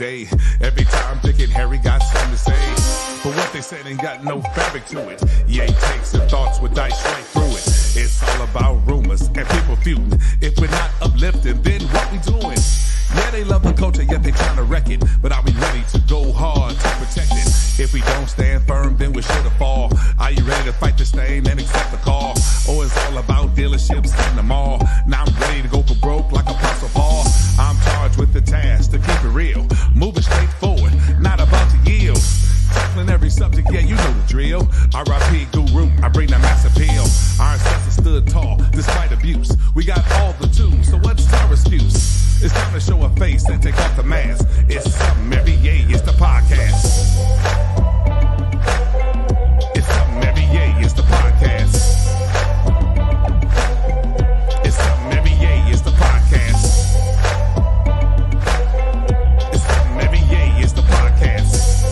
Bday. Every time Dick and Harry got something to say, but what they said ain't got no fabric to it. Ye takes and thoughts with dice right through it. It's all about rumors and people feuding. If we're not uplifting, then what we doing? Yeah, they love the culture, yet they trying to wreck it. But are we ready to go hard to protect it? If we don't stand firm, then we're sure to fall. Are you ready to fight this thing and accept the call? Oh, it's all about dealerships and the mall. Now I'm ready to go for broke like Apostle Paul. I'm charged with the task to keep it real, moving straight forward, not about to yield. Tackling every subject, yeah, you know the drill. R.I.P. Guru, I bring that mass appeal. Our ancestors stood tall despite abuse. We got all the tools, so what's our excuse? It's time to show a face and take off the mask. It's something every yay, it's the podcast. It's something every yay, it's the podcast. It's something every yay, it's the podcast. It's something every yay, it's the podcast.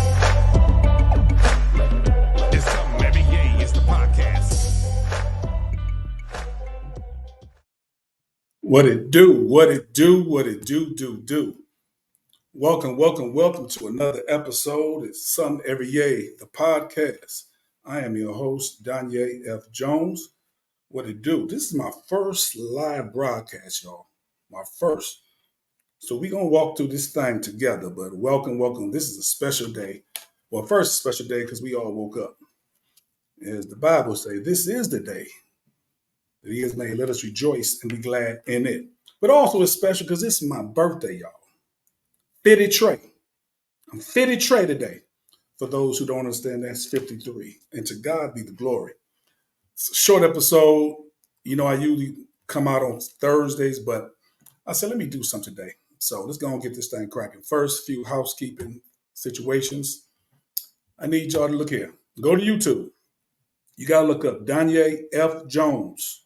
It's something every yay, it's the podcast. What it do, what it do, what it do. Welcome to another episode. It's Something Every Yay, the podcast. I am your host, Danye F. Jones. What it do? This is my first live broadcast, y'all. My first. So we're going to walk through this thing together, but welcome. This is a special day. Well, first a special day because we all woke up. As the Bible says, this is the day that he has made. Let us rejoice and be glad in it. But also it's special because this is my birthday, y'all. Fiddy Trey. I'm Fiddy Trey today. For those who don't understand, that's 53. And to God be the glory. It's a short episode. You know, I usually come out on Thursdays, but I said, let me do something today. So let's go and get this thing cracking. First, few housekeeping situations. I need y'all to look here. Go to YouTube. You got to look up Danye F. Jones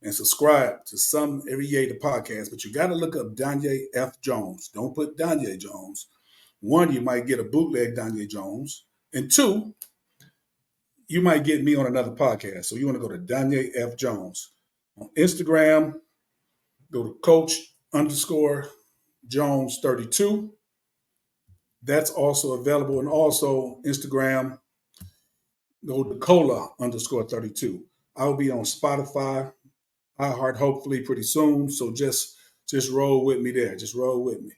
and subscribe to Something Every Yay, the podcast. But you got to look up Danye F. Jones. Don't put Danye Jones. One, you might get a bootleg Danye Jones. And two, you might get me on another podcast. So you want to go to Danye F. Jones. On Instagram, go to Coach_Jones32. That's also available. And also Instagram, go to Cola_32. I will be on Spotify, iHeart, hopefully pretty soon. So just roll with me there. Just roll with me.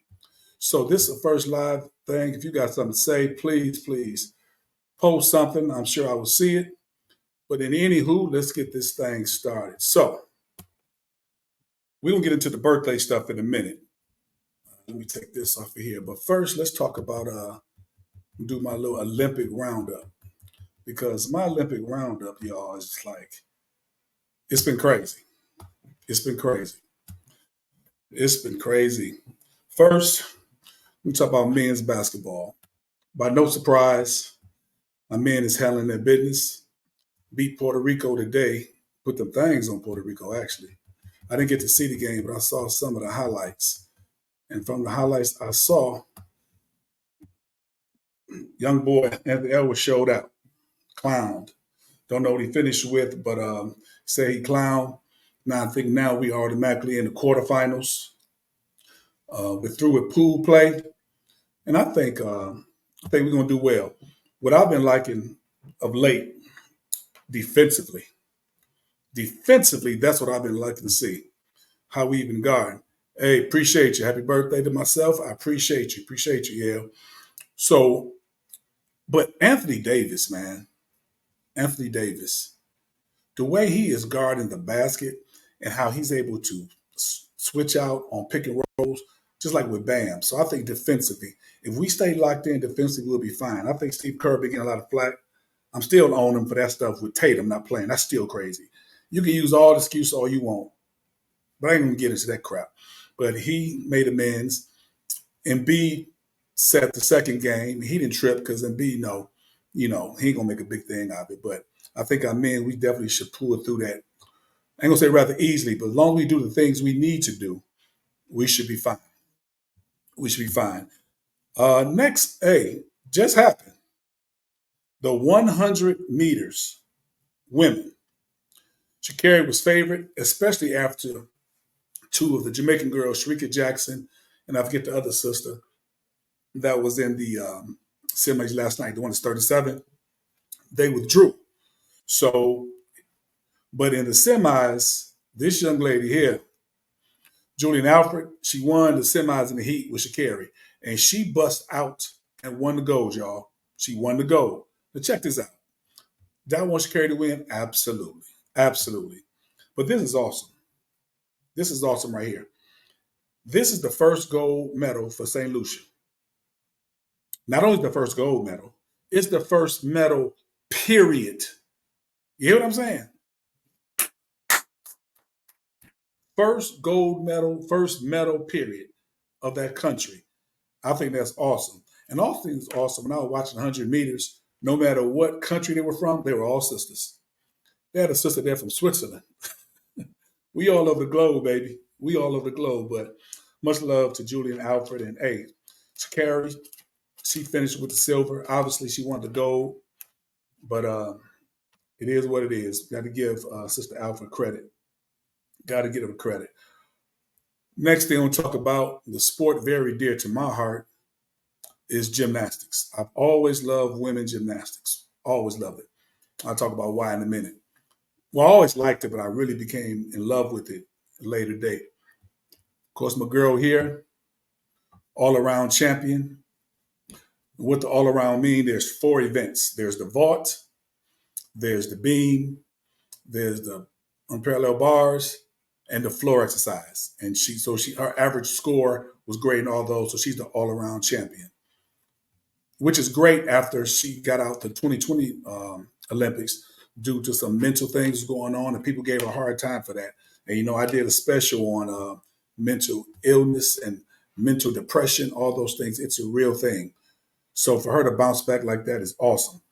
So this is the first live thing. If you got something to say, please post something. I'm sure I will see it. But in anywho, let's get this thing started. So we're going to get into the birthday stuff in a minute. Let me take this off of here. But first, let's talk about, do my little Olympic roundup. Because my Olympic roundup, y'all, is like, it's been crazy. It's been crazy. First, we talk about men's basketball. By no surprise, my men is handling their business. Beat Puerto Rico today. Put them things on Puerto Rico, actually. I didn't get to see the game, but I saw some of the highlights. And from the highlights I saw, young boy Anthony Edwards showed out. Clowned. Don't know what he finished with, but say he clowned. Now I think now we are automatically in the quarterfinals. We're through with pool play. And I think we're going to do well. What I've been liking of late, defensively, that's what I've been liking to see, how we even guard. Hey, appreciate you. Happy birthday to myself. I appreciate you. Yeah. So, but Anthony Davis, man, the way he is guarding the basket and how he's able to switch out on pick and rolls, just like with Bam. So I think defensively, if we stay locked in defensively, we'll be fine. I think Steve Kerr been getting a lot of flack. I'm still on him for that stuff with Tatum not playing. That's still crazy. You can use all the excuses all you want, but I ain't going to get into that crap. But he made amends. Embiid set the second game. He didn't trip because Embiid, he ain't going to make a big thing out of it. But I think our men, we definitely should pull through that. I ain't going to say rather easily, but as long as we do the things we need to do, we should be fine. Next, just happened. The 100 meters women. Sha'Carri was favored, especially after two of the Jamaican girls, Sharika Jackson, and I forget the other sister, that was in the semis last night, the one that's 37, they withdrew. So, but in the semis, this young lady here, Julian Alfred, she won the semis in the heat with Sha'Carri, and she bust out and won the gold, y'all. She won the gold. Now check this out. Do I want Sha'Carri to win? Absolutely, absolutely. But this is awesome. This is awesome right here. This is the first gold medal for St. Lucia. Not only the first gold medal, it's the first medal, period. You hear what I'm saying? First gold medal, first medal, period, of that country. I think that's awesome. And all things awesome. When I was watching 100 meters, no matter what country they were from, they were all sisters. They had a sister there from Switzerland. We all over the globe, baby. We all over the globe. But much love to Julian Alfred and Sha'Carri. She finished with the silver. Obviously, she won the gold, but it is what it is. Got to give Sister Alfred credit. Got to give her credit. Next thing I want to talk about, the sport very dear to my heart, is gymnastics. I've always loved women's gymnastics. Always loved it. I'll talk about why in a minute. Well, I always liked it, but I really became in love with it at a later date. Of course, my girl here, all-around champion. What the all-around mean? There's 4 events. There's the vault, there's the beam, there's the unparalleled bars, and the floor exercise. And her average score was great in all those, so she's the all-around champion, which is great after she got out the 2020 Olympics due to some mental things going on, and people gave her a hard time for that. And, I did a special on mental illness and mental depression, all those things. It's a real thing. So for her to bounce back like that is awesome.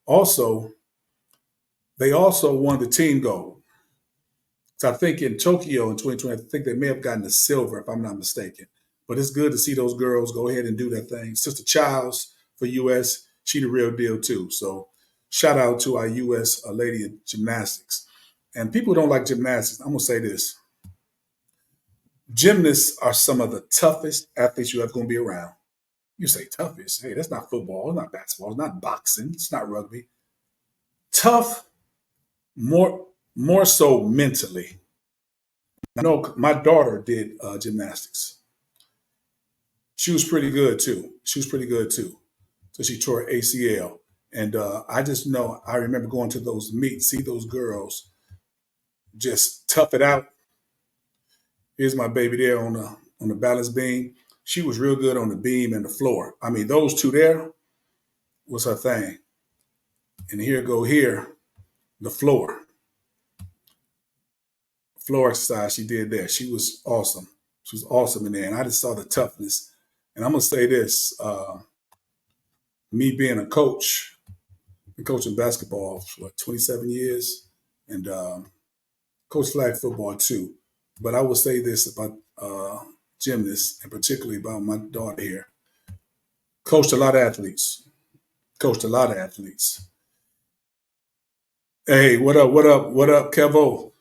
Also, they also won the team gold. So I think in Tokyo in 2020, I think they may have gotten the silver, if I'm not mistaken. But it's good to see those girls go ahead and do their thing. Sister Childs for U.S., she the real deal too. So shout out to our U.S. lady in gymnastics. And people who don't like gymnastics, I'm going to say this. Gymnasts are some of the toughest athletes you ever going to be around. You say toughest. Hey, that's not football. It's not basketball. It's not boxing. It's not rugby. Tough, more so mentally. I know my daughter did gymnastics. She was pretty good too. So she tore her ACL. And I just know, I remember going to those meets, see those girls just tough it out. Here's my baby there on the balance beam. She was real good on the beam and the floor. I mean, those two there was her thing. And here, the floor. Floor exercise she did there. She was awesome. She was awesome in there. And I just saw the toughness. And I'm going to say this, me being a coach, been coaching basketball for 27 years and coach flag football too. But I will say this about gymnasts and particularly about my daughter here. Coached a lot of athletes. Hey, what up, Kevo?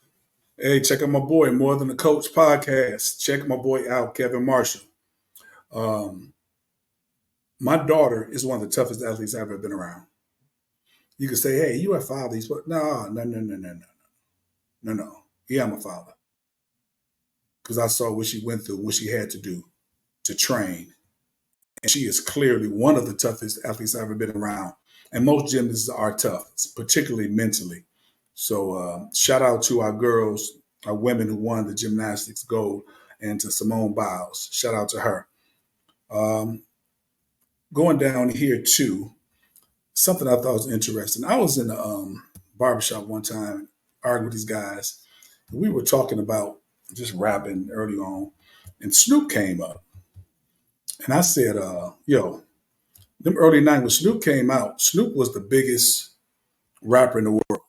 Hey, check out my boy, More Than a Coach podcast. Check my boy out, Kevin Marshall. My daughter is one of the toughest athletes I've ever been around. You could say, hey, you have fathers, but no. Yeah, I'm a father. Because I saw what she went through, what she had to do to train. And she is clearly one of the toughest athletes I've ever been around. And most gymnasts are tough, particularly mentally. So shout out to our girls, our women who won the gymnastics gold, and to Simone Biles. Shout out to her. Going down here too, something I thought was interesting. I was in a barbershop one time arguing with these guys. We were talking about just rapping early on, and Snoop came up. And I said, them early 90s, when Snoop came out, Snoop was the biggest rapper in the world.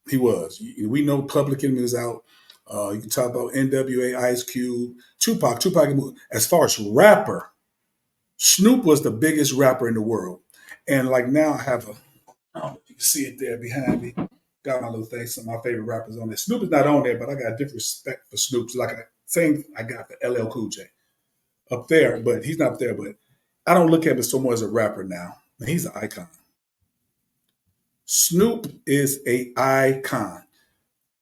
He was. We know Public Enemy was out. You can talk about NWA, Ice Cube, Tupac. As far as rapper, Snoop was the biggest rapper in the world. And like now I have I don't know if you can see it there behind me. Got my little thing, some of my favorite rappers on there. Snoop is not on there, but I got a different respect for Snoop. Like same I got for LL Cool J up there, but he's not there. But I don't look at him so much as a rapper now. He's an icon. Snoop is a icon.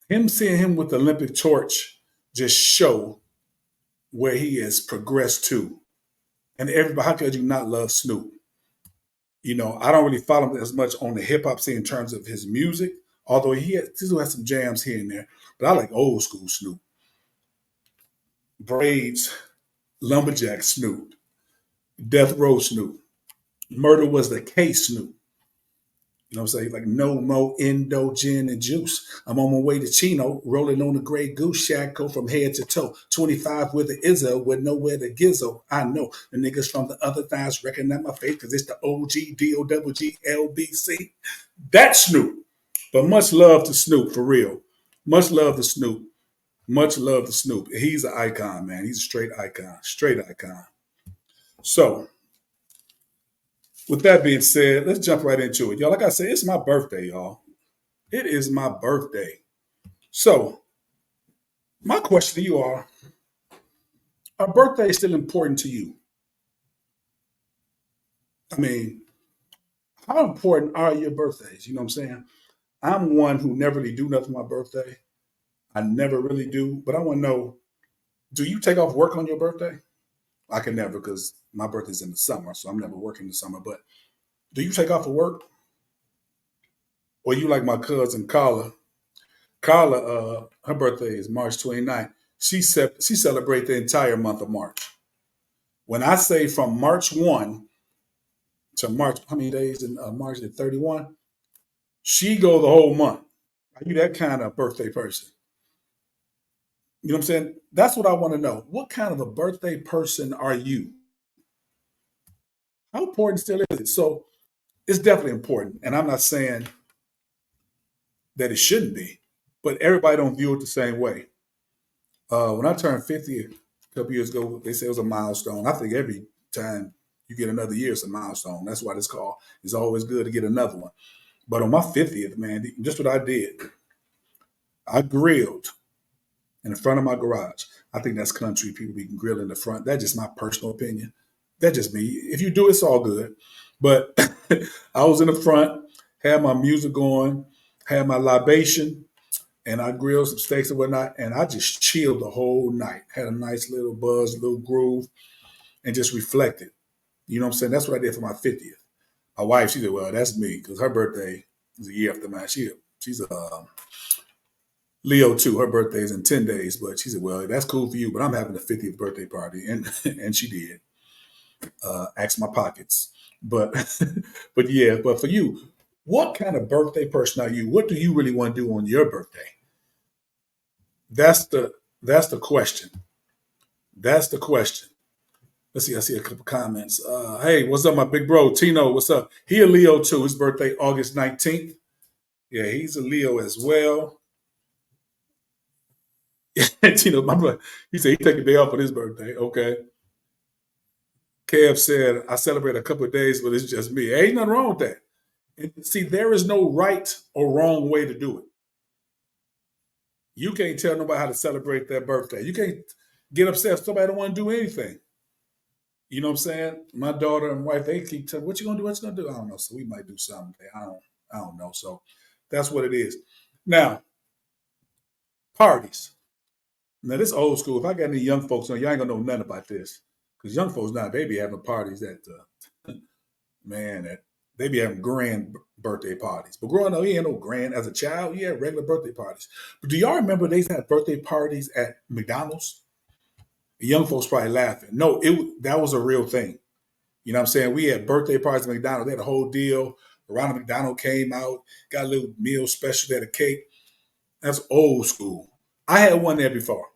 Him seeing him with the Olympic torch just show where he has progressed to. And everybody, how could you not love Snoop? I don't really follow him as much on the hip hop scene in terms of his music, although he still has some jams here and there. But I like old school Snoop. Braids, Lumberjack Snoop, Death Row Snoop, Murder Was the Case Snoop. You know what I'm saying? Like no more endo, gin, and juice. I'm on my way to Chino, rolling on the gray goose shackle from head to toe. 25 with the Izzo, with nowhere to gizzo. I know the niggas from the other thighs recognize my face because it's the OG, DOGG, LBC. That's Snoop. But much love to Snoop, for real. Much love to Snoop. Much love to Snoop. He's an icon, man. He's a straight icon. Straight icon. So, with that being said, let's jump right into it. Y'all, like I said, it's my birthday, y'all. It is my birthday. So, my question to you are birthdays still important to you? I mean, how important are your birthdays? You know what I'm saying? I'm one who never really do nothing for my birthday. I never really do. But I want to know, do you take off work on your birthday? I can never because my birthday's in the summer, so I'm never working in the summer. But do you take off for work? Or you like my cousin Carla? Carla, her birthday is March 29th. She celebrates the entire month of March. When I say from March 1 to March, how many days in March is 31? She go the whole month. Are you that kind of birthday person? You know what I'm saying? That's what I want to know. What kind of a birthday person are you? How important still is it? So it's definitely important. And I'm not saying that it shouldn't be, but everybody don't view it the same way. When I turned 50 a couple years ago, they say it was a milestone. I think every time you get another year, it's a milestone. That's why it's called. It's always good to get another one. But on my 50th, man, just what I did, I grilled in the front of my garage. I think that's country. People be grilling in the front. That's just my personal opinion. That's just me. If you do, it's all good. But I was in the front, had my music going, had my libation, and I grilled some steaks and whatnot, and I just chilled the whole night. Had a nice little buzz, little groove, and just reflected. You know what I'm saying? That's what I did for my 50th. My wife, she said, "Well, that's me," because her birthday is a year after mine. She's a Leo too. Her birthday is in 10 days, but she said, "Well, that's cool for you, but I'm having a 50th birthday party," and and she did. Ask my pockets, but but yeah, but for you, what kind of birthday person are you? What do you really want to do on your birthday? That's the question. That's the question. Let's see. I see a couple comments. Hey, what's up, my big bro Tino? What's up? He a Leo too. His birthday August 19th. Yeah, he's a Leo as well. Tino, my brother, he said he take a day off on his birthday. Okay. Kev said I celebrate a couple of days, but it's just me. Ain't nothing wrong with that. And see, there is no right or wrong way to do it. You can't tell nobody how to celebrate their birthday. You can't get upset if somebody don't want to do anything. You know what I'm saying? My daughter and wife, they keep telling, "What you gonna do? What you gonna do?" I don't know. So we might do something. I don't know. So that's what it is. Now, parties. Now this old school. If I got any young folks on, y'all ain't gonna know nothing about this. Because young folks now, they be having parties that man, that they be having grand birthday parties. But growing up, he ain't no grand as a child. You had regular birthday parties. But do y'all remember they had birthday parties at McDonald's? The young folks probably laughing. No, that was a real thing. You know what I'm saying? We had birthday parties at McDonald's. They had a whole deal. Ronald McDonald came out, got a little meal special, they had a cake. That's old school. I had one there before.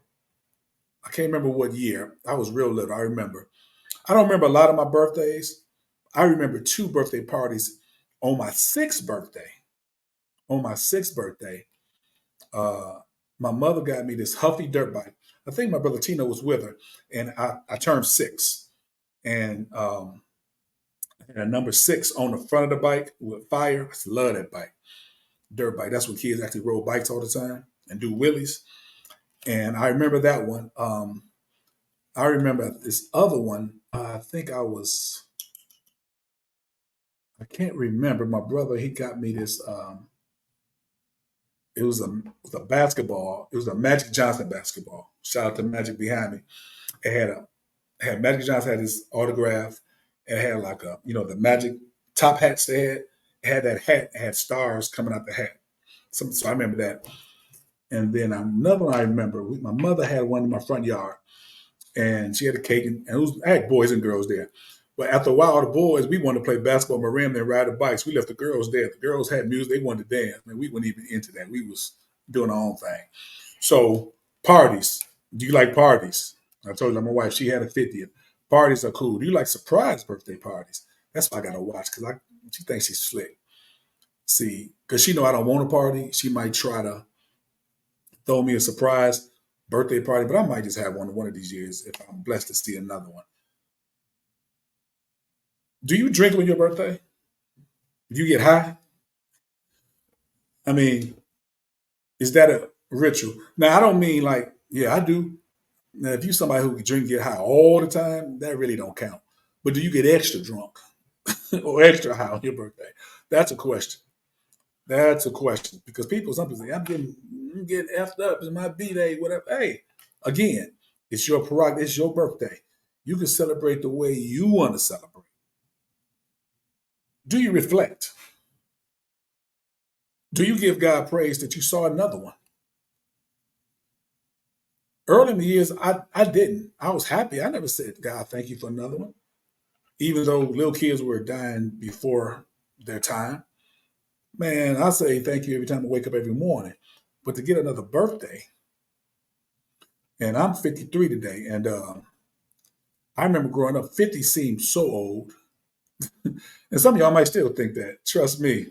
I can't remember what year. I was real little. I remember. I don't remember a lot of my birthdays. I remember two birthday parties on my sixth birthday. On my sixth birthday, uh, my mother got me this Huffy dirt bike. I think my brother Tino was with her, and I turned six. And and a number six on the front of the bike with fire. I just love that bike. Dirt bike. That's when kids actually rode bikes all the time and do wheelies. And I remember that one. I remember this other one. I think I was. I can't remember. My brother, he got me this. It was a basketball. It was a Magic Johnson basketball. Shout out to Magic behind me. It had Magic Johnson had his autograph. It had like the Magic top hats they had. It had that hat. It had stars coming out the hat. So I remember that. And then another one I remember, my mother had one in my front yard, and she had a cake, and I had boys and girls there. But after a while, the boys, we wanted to play basketball, marim, and ride the bikes. We left the girls there. The girls had music; they wanted to dance. Man, we weren't even into that. We was doing our own thing. So parties. Do you like parties? I told you, my wife, she had a 50th. Parties are cool. Do you like surprise birthday parties? That's what I gotta watch because she thinks she's slick. See, because she know I don't want a party. She might try to throw me a surprise birthday party, but I might just have one of these years if I'm blessed to see another one. Do you drink on your birthday? Do you get high? I mean, is that a ritual? Now, I don't mean like, yeah, I do. Now, if you somebody who can drink get high all the time, that really don't count. But do you get extra drunk or extra high on your birthday? That's a question. That's a question because some people say I'm getting effed up. It's my B-day, whatever. Hey, again, it's your prerogative. It's your birthday. You can celebrate the way you want to celebrate. Do you reflect? Do you give God praise that you saw another one? Early in the years, I didn't. I was happy. I never said, God, thank you for another one. Even though little kids were dying before their time. Man, I say thank you every time I wake up every morning. But to get another birthday, and I'm 53 today, and I remember growing up, 50 seemed so old. And some of y'all might still think that. Trust me,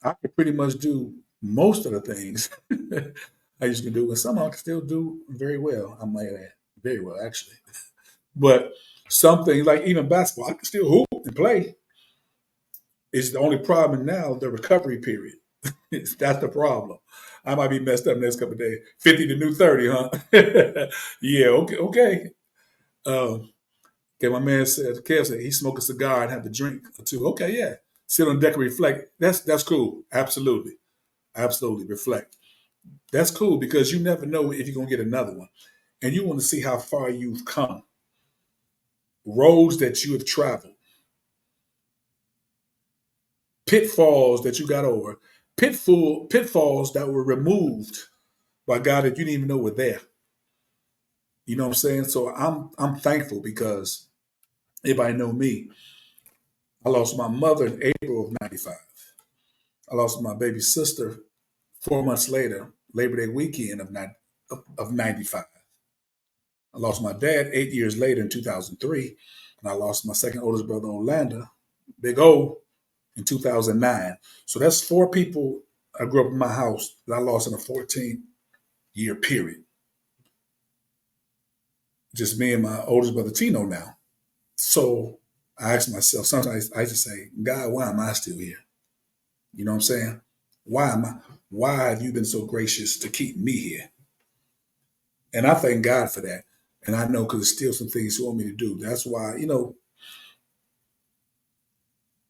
I could pretty much do most of the things I used to do, and some I can still do very well. I might add, very well actually. But some things, like even basketball, I can still hoop and play. It's the only problem now, the recovery period. That's the problem. I might be messed up next couple of days. 50 to new 30, huh? Yeah, okay, okay. Um, okay, my man said, Kev said he smoke a cigar and have a drink or two. Okay, yeah. Sit on the deck and reflect. That's cool. Absolutely. Absolutely. Reflect. That's cool because you never know if you're gonna get another one. And you want to see how far you've come, roads that you have traveled, pitfalls that you got over, pitfalls that were removed by God that you didn't even know were there. You know what I'm saying? So I'm thankful because everybody know me. I lost my mother in April of '95. I lost my baby sister 4 months later, Labor Day weekend of '95. I lost my dad 8 years later in 2003, and I lost my second oldest brother Orlando, Big O, in 2009. So that's four people I grew up in my house that I lost in a 14-year period. Just me and my oldest brother Tino now. So I ask myself, sometimes I just say, God, why am I still here? You know what I'm saying? Why have you been so gracious to keep me here? And I thank God for that. And I know because there's still some things you want me to do. That's why,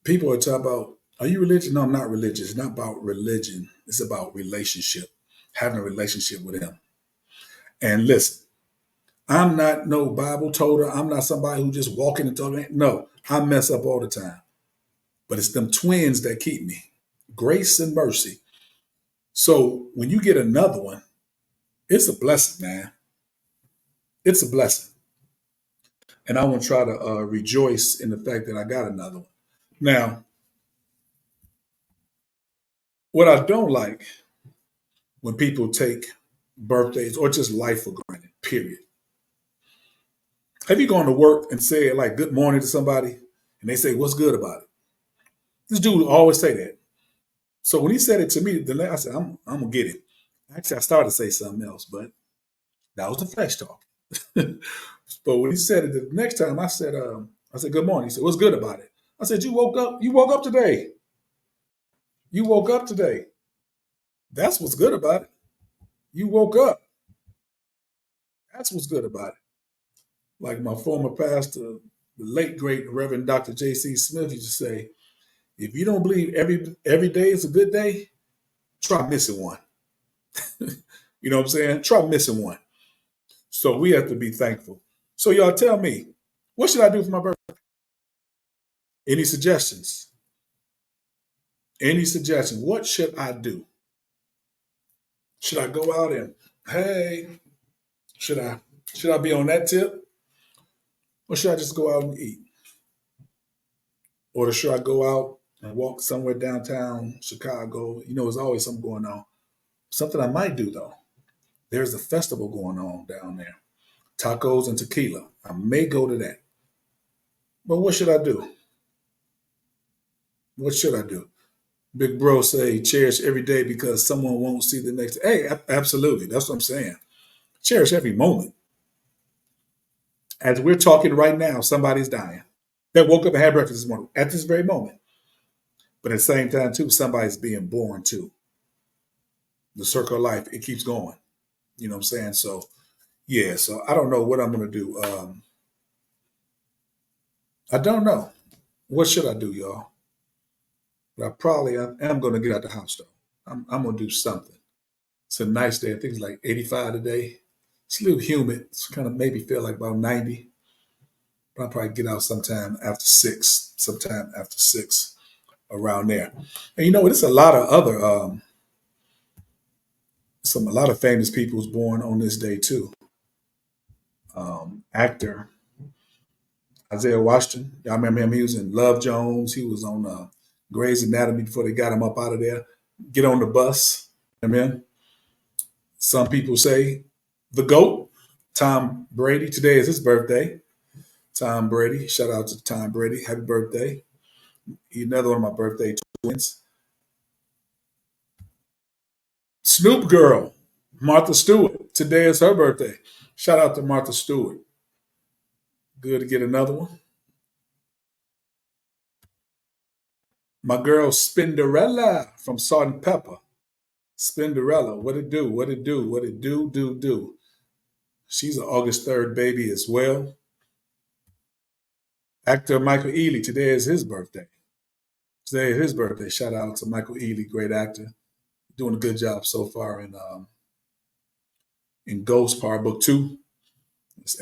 people are talking about, are you religious? No, I'm not religious. It's not about religion. It's about relationship, having a relationship with him. And listen, I'm not no Bible toter. I'm not somebody who just walking and talking. No, I mess up all the time. But it's them twins that keep me. Grace and mercy. So when you get another one, it's a blessing, man. It's a blessing. And I want to try to rejoice in the fact that I got another one. Now, what I don't like when people take birthdays or just life for granted, period. Have you gone to work and said like good morning to somebody and they say, what's good about it? This dude always say that. So when he said it to me, I said, I'm gonna get it. Actually, I started to say something else, but that was the flesh talk. But when he said it the next time, I said, good morning. He said, what's good about it? I said, you woke up. You woke up today. You woke up today. That's what's good about it. You woke up. That's what's good about it. Like my former pastor. The late great Reverend Dr. J.C. Smith used to say, if you don't believe every day is a good day, try missing one. You know what I'm saying? Try missing one. So we have to be thankful. So y'all tell me, what should I do for my birthday? Any suggestions? Any suggestions? What should I do? Should I go out and hey, should I be on that tip? Or should I just go out and eat? Or should I go out and walk somewhere downtown Chicago? You know, there's always something going on. Something I might do though. There's a festival going on down there. Tacos and tequila. I may go to that. But what should I do? What should I do? Big bro say cherish every day because someone won't see the next. Hey, absolutely. That's what I'm saying. Cherish every moment. As we're talking right now, somebody's dying. That woke up and had breakfast this morning at this very moment. But at the same time, too, somebody's being born too. The circle of life, it keeps going. You know what I'm saying? So yeah, so I don't know what I'm gonna do. I don't know. What should I do, y'all? But I am gonna get out the house though. I'm gonna do something. It's a nice day. I think it's like 85 today. It's a little humid. It's kind of maybe feel like about 90. But I'll probably get out sometime after six, around there. And you know, there's a lot of other a lot of famous people was born on this day too. Actor Isaiah Washington, y'all remember him? He was in Love Jones. He was on Grey's Anatomy before they got him up out of there. Get on the bus. Amen. Some people say the GOAT, Tom Brady. Today is his birthday. Tom Brady. Shout out to Tom Brady. Happy birthday. He's another one of my birthday twins. Snoop Girl, Martha Stewart. Today is her birthday. Shout out to Martha Stewart. Good to get another one. My girl Spinderella from Salt and Pepper. Spinderella, what it do? What it do? What it do? She's an August 3rd baby as well. Actor Michael Ealy, today is his birthday. Today is his birthday. Shout out to Michael Ealy, great actor. Doing a good job so far in Ghost Part Book 2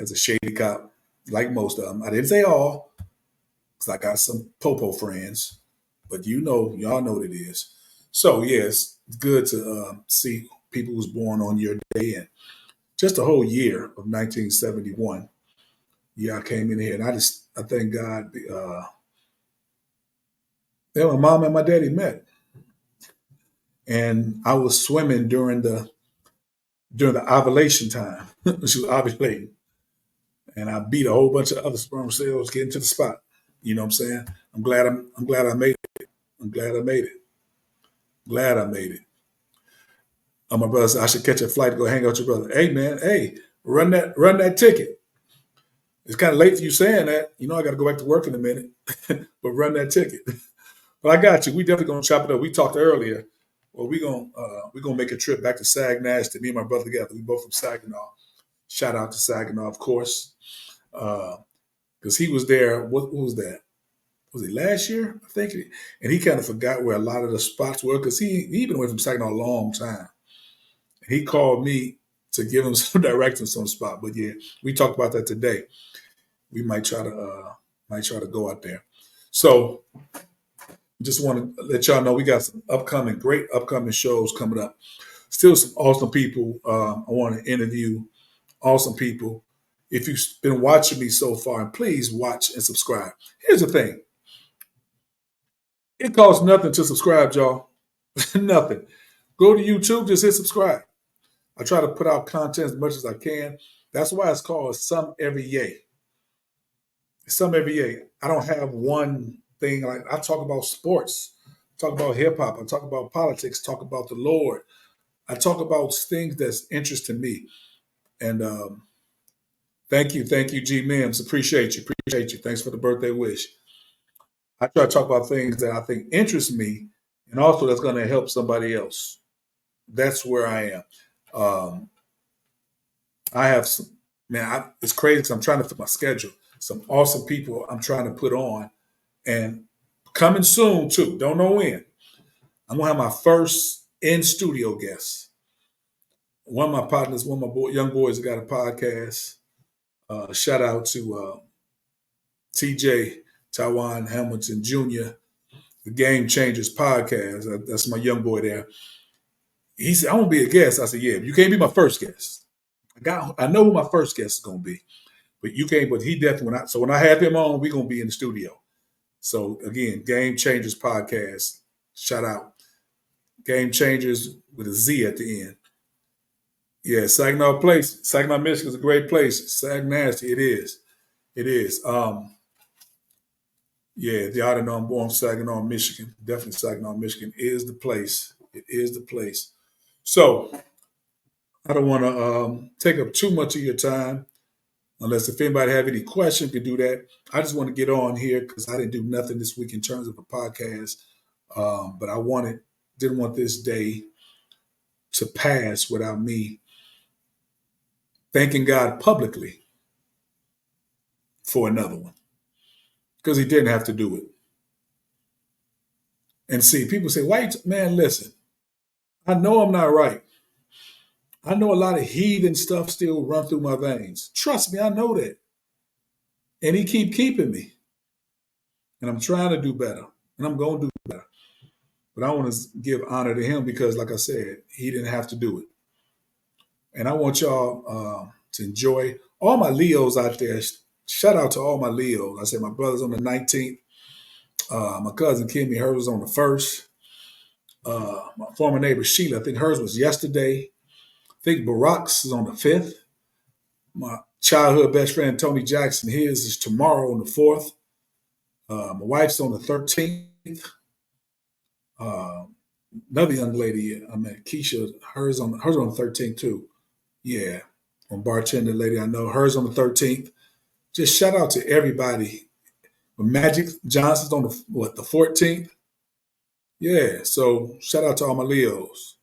as a shady cop, like most of them. I didn't say all, because I got some Popo friends, but y'all know what it is. So, yes, it's good to see people who's born on your day and just a whole year of 1971. Yeah, I came in here and I thank God. My mom and my daddy met, and I was swimming during the ovulation time. She was ovulating, and I beat a whole bunch of other sperm cells getting to the spot. You know what I'm saying? I'm glad I made it. I'm glad I made it. Glad I made it. My brother said I should catch a flight to go hang out with your brother. Hey man, hey, run that ticket. It's kind of late for you saying that. You know I got to go back to work in a minute, but run that ticket. But I got you. We definitely gonna chop it up. We talked earlier. Well, we gonna make a trip back to Saginaw. To me and my brother together. We both from Saginaw. Shout out to Saginaw, of course, because he was there. What was that? Was it last year? I think, and he kind of forgot where a lot of the spots were because he been away from Saginaw a long time. He called me to give him some directions on the spot. But yeah, we talked about that today. We might try to go out there. So just want to let y'all know we got some great upcoming shows coming up. Still some awesome people. I want to interview awesome people. If you've been watching me so far, please watch and subscribe. Here's the thing. It costs nothing to subscribe, y'all. Nothing. Go to YouTube, just hit subscribe. I try to put out content as much as I can. That's why it's called Some Every Yay. Some Every Yay. I don't have one thing. Like I talk about sports, talk about hip hop, I talk about politics, talk about the Lord. I talk about things that's interesting me. And thank you, G Mims. Appreciate you. Thanks for the birthday wish. I try to talk about things that I think interest me, and also that's going to help somebody else. That's where I am. Um, I have some man. It's crazy because I'm trying to fit my schedule. some awesome people I'm trying to put on, and coming soon too. Don't know when. I'm gonna have my first in studio guest. One of my partners, one of my young boys, got a podcast. Shout out to TJ Taiwan Hamilton Jr., the Game Changers podcast. That's my young boy there. He said, "I want to be a guest." I said, "Yeah, you can't be my first guest. I know who my first guest is gonna be, but you can't." But he definitely when I have him on, we're gonna be in the studio. So again, Game Changers podcast. Shout out Game Changers with a Z at the end. Yeah, Saginaw, Michigan is a great place. Nasty, it is. It is. Yeah, the ought to know I'm born from Saginaw, Michigan. Definitely Saginaw, Michigan is the place. It is the place. So I don't want to take up too much of your time, unless if anybody have any questions, can do that. I just want to get on here because I didn't do nothing this week in terms of a podcast, but didn't want this day to pass without me thanking God publicly for another one because He didn't have to do it. And see, people say, "Why, man? Listen, I know I'm not right. I know a lot of heathen stuff still run through my veins. Trust me, I know that. And He keeping me. And I'm trying to do better. And I'm going to do better. But I want to give honor to Him because, like I said, He didn't have to do it. And I want y'all to enjoy all my Leos out there. Shout out to all my Leos. I said my brother's on the 19th. My cousin Kimmy, hers was on the 1st. My former neighbor Sheila, I think hers was yesterday. I think Barack's is on the 5th. My childhood best friend Tony Jackson, his is tomorrow on the 4th. My wife's on the 13th. Another young lady I met, Keisha, hers on the 13th too. Yeah, one bartender lady I know, hers on the 13th. Just shout out to everybody. Magic Johnson's on the 14th. Yeah, so shout out to all my Leos.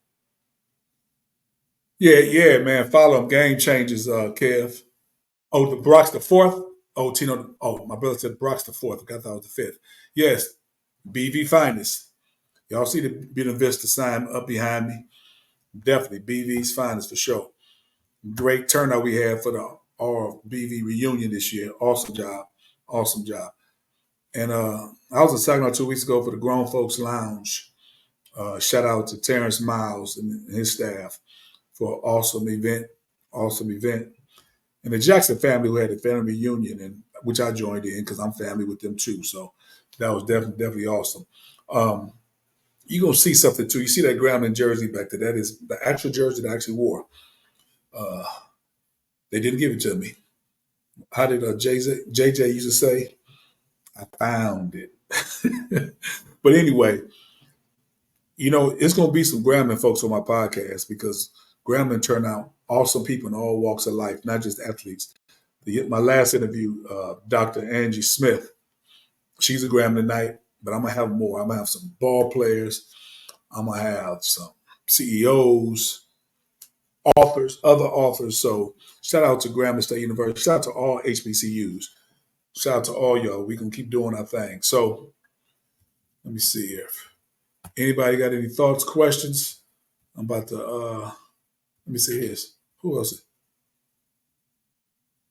Yeah, man. Follow them. Game Changers, Kev. Oh, the Brock's the 4th. Oh, Tino. Oh, my brother said Brock's the 4th. I thought it was the 5th. Yes, BV Finest. Y'all see the Buena Vista sign up behind me? Definitely BV's Finest for sure. Great turnout we had for the all BV reunion this year. Awesome job. Awesome job. And I was in Saginaw 2 weeks ago for the Grown Folks Lounge. Shout out to Terrence Miles and his staff for an awesome event. Awesome event. And the Jackson family who had a family reunion, and which I joined in because I'm family with them too. So that was definitely awesome. You're going to see something too. You see that Grambling jersey back there. That is the actual jersey that I actually wore. They didn't give it to me. How did JJ used to say? I found it. But anyway, it's going to be some Grambling folks on my podcast because Grambling turn out awesome people in all walks of life, not just athletes. My last interview, Dr. Angie Smith, she's a Grambling tonight, but I'm going to have more. I'm going to have some ball players. I'm going to have some CEOs, other authors. So shout out to Grambling State University. Shout out to all HBCUs. Shout out to all y'all. We can keep doing our thing. So let me see here. Anybody got any thoughts, questions? I'm about to, let me see his. Who else?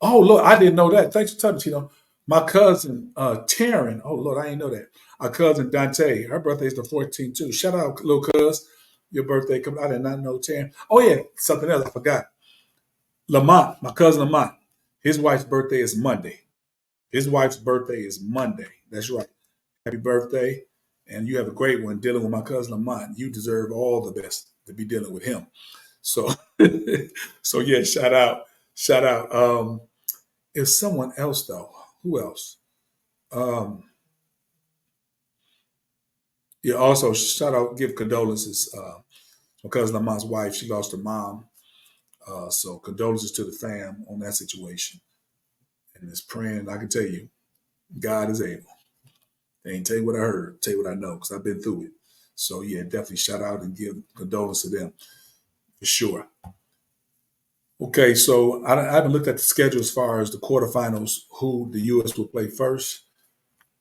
Oh, Lord, I didn't know that. Thanks for telling me, Tino. My cousin, Taryn. Oh, Lord, I didn't know that. Our cousin, Dante. Her birthday is the 14th, too. Shout out, little cuz. Your birthday coming. I did not know Taryn. Oh, yeah, something else. I forgot. Lamont, my cousin Lamont. His wife's birthday is Monday. That's right. Happy birthday. And you have a great one dealing with my cousin Lamont. You deserve all the best to be dealing with him. So, so yeah, shout out. If someone else though, who else? Yeah, also shout out, give condolences. My cousin Lamont's wife, she lost her mom. So condolences to the fam on that situation. And it's praying, I can tell you, God is able. They ain't tell you what I heard, tell you what I know, because I've been through it. So yeah, definitely shout out and give condolences to them for sure. Okay, so I haven't looked at the schedule as far as the quarterfinals, who the U.S. will play first,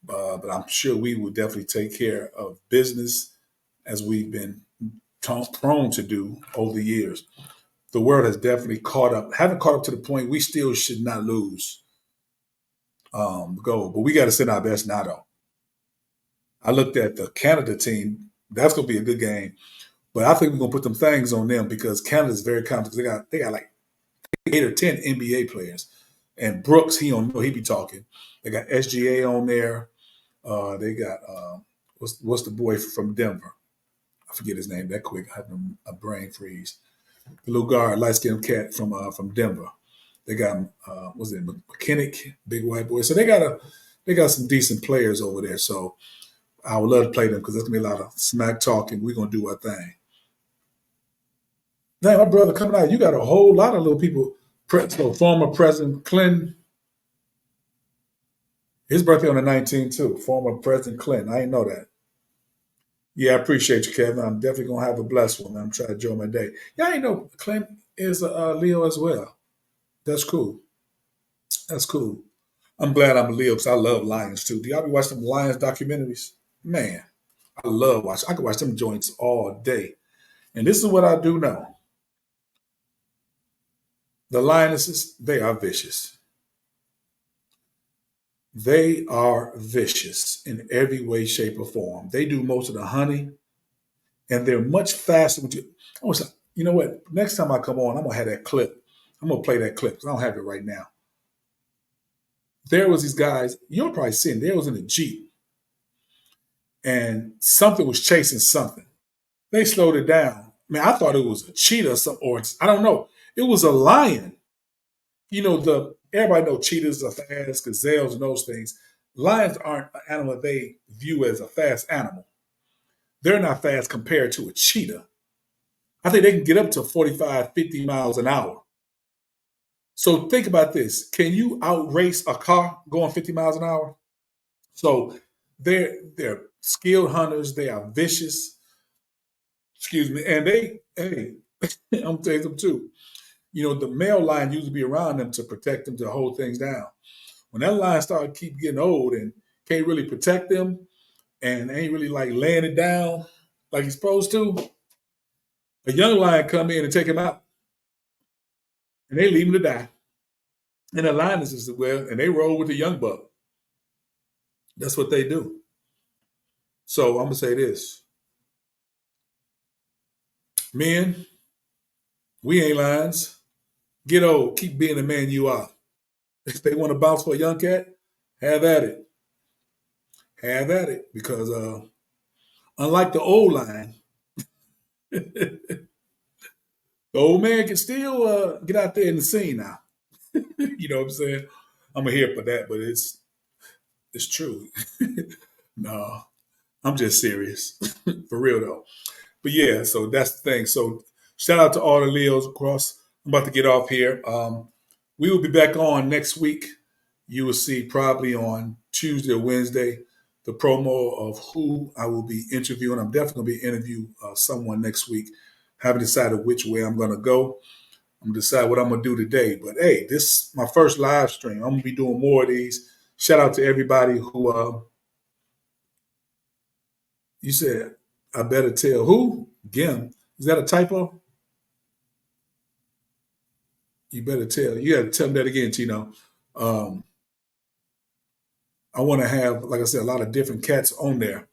but I'm sure we will definitely take care of business as we've been prone to do over the years. The world has definitely caught up, haven't caught up to the point we still should not lose the goal, but we got to send our best now, though. I looked at the Canada team. That's going to be a good game, but I think we're going to put them things on them because Canada's very confident. They got like 8 or 10 NBA players. And Brooks, he don't know, he be talking. They got SGA on there. They got what's the boy from Denver? I forget his name that quick. I have a brain freeze. The little guard, light skinned cat from Denver. They got what's it, McKinnick, big white boy. So they got some decent players over there. So I would love to play them because there's gonna be a lot of smack talking. We're gonna do our thing. Now, my brother coming out, you got a whole lot of little people. So former President Clinton, his birthday on the 19th too. Former President Clinton. I didn't know that. Yeah, I appreciate you, Kevin. I'm definitely gonna have a blessed one. I'm trying to enjoy my day. Yeah, I didn't know Clinton is a Leo as well. That's cool. That's cool. I'm glad I'm a Leo because I love lions too. Do y'all be watching them lions documentaries? Man, I love watching. I can watch them joints all day. And this is what I do know: the lionesses, they are vicious. They are vicious in every way, shape, or form. They do most of the hunting, and they're much faster. I was like, you know what? Next time I come on, I'm gonna have that clip. I'm gonna play that clip 'cause I don't have it right now. There was these guys. You'll probably seen. There was in a jeep, and something was chasing something. They slowed it down. Man, I thought it was a cheetah or something, or I don't know. It was a lion. You know, the everybody know cheetahs are fast, gazelles, and those things. Lions aren't an animal they view as a fast animal. They're not fast compared to a cheetah. I think they can get up to 45, 50 miles an hour. So think about this. Can you outrace a car going 50 miles an hour? So they're skilled hunters, they are vicious, excuse me, and hey, I'm telling them too. You know, the male lion used to be around them to protect them to hold things down. When that lion started keep getting old and can't really protect them and ain't really like laying it down like he's supposed to, a young lion come in and take him out and they leave him to die. And the lionesses as well, and they roll with the young buck. That's what they do. So I'm gonna say this. Men, we ain't lions. Get old. Keep being the man you are. If they want to bounce for a young cat, have at it. Have at it. Because unlike the old lion, the old man can still get out there in the scene now. You know what I'm saying? I'm here for that, but it's true. No, I'm just serious. For real though. But yeah, so that's the thing. So shout out to all the Leos across. I'm about to get off here. We will be back on next week. You will see probably on Tuesday or Wednesday the promo of who I will be interviewing. I'm definitely going to be interviewing someone next week. Haven't decided which way I'm going to go. I'm going to decide what I'm going to do today. But hey, this is my first live stream. I'm going to be doing more of these. Shout out to everybody who you said I better tell who? Gim. Is that a typo? You better tell. You got to tell me that again, Tino. Um, I want to have, like I said, a lot of different cats on there.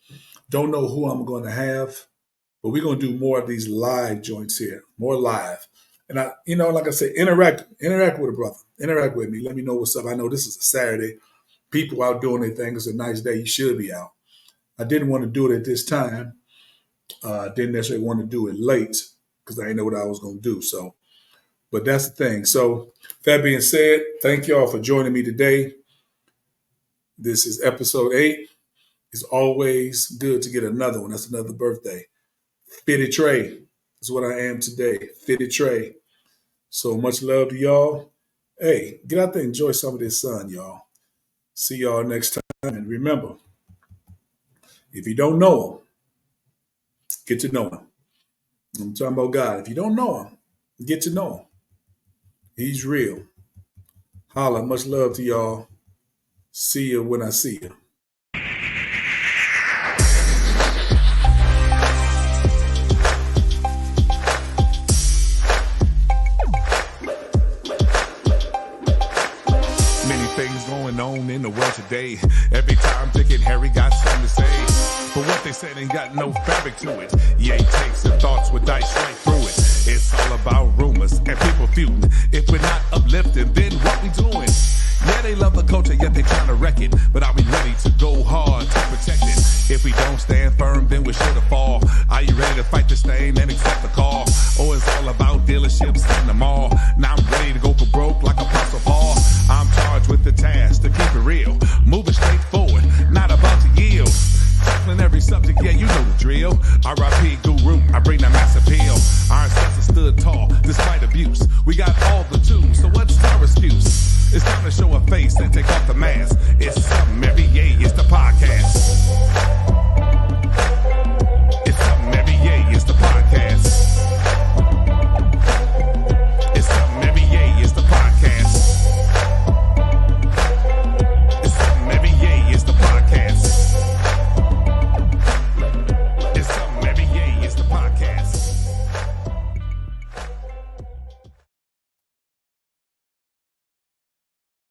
Don't know who I'm going to have, but we're going to do more of these live joints here, more live. And like I said, interact with a brother, interact with me. Let me know what's up. I know this is a Saturday. People out doing their thing. It's a nice day. You should be out. I didn't want to do it at this time. Didn't necessarily want to do it late because I didn't know what I was going to do. So, but that's the thing. So, that being said, thank y'all for joining me today. This is episode 8. It's always good to get another one. That's another birthday. Fiddy Trey is what I am today. Fiddy Trey. So much love to y'all. Hey, get out there and enjoy some of this sun, y'all. See y'all next time. And remember, if you don't know him, get to know him. I'm talking about God. If you don't know him, get to know him. He's real. Holla, much love to y'all. See you when I see you. Many things going on in the world today. Every time Dick and Harry got something to say. But what they said ain't got no fabric to it. Yeah, takes the thoughts with dice right through it. It's all about rumors and people feuding. If we're not uplifting, then what we doing? Yeah, they love the culture, yet they trying to wreck it. But are we ready to go hard to protect it? If we don't stand firm, then we're sure to fall. Are you ready to fight the stain and accept the call? Oh, it's all about dealerships and the mall. Now I'm ready to go for broke like Apostle Paul. I'm charged with the task to keep it real. Moving straight forward, not about to yield. Tackling every subject, yeah, you know the drill. R.I.P. Guru, I bring that mass appeal.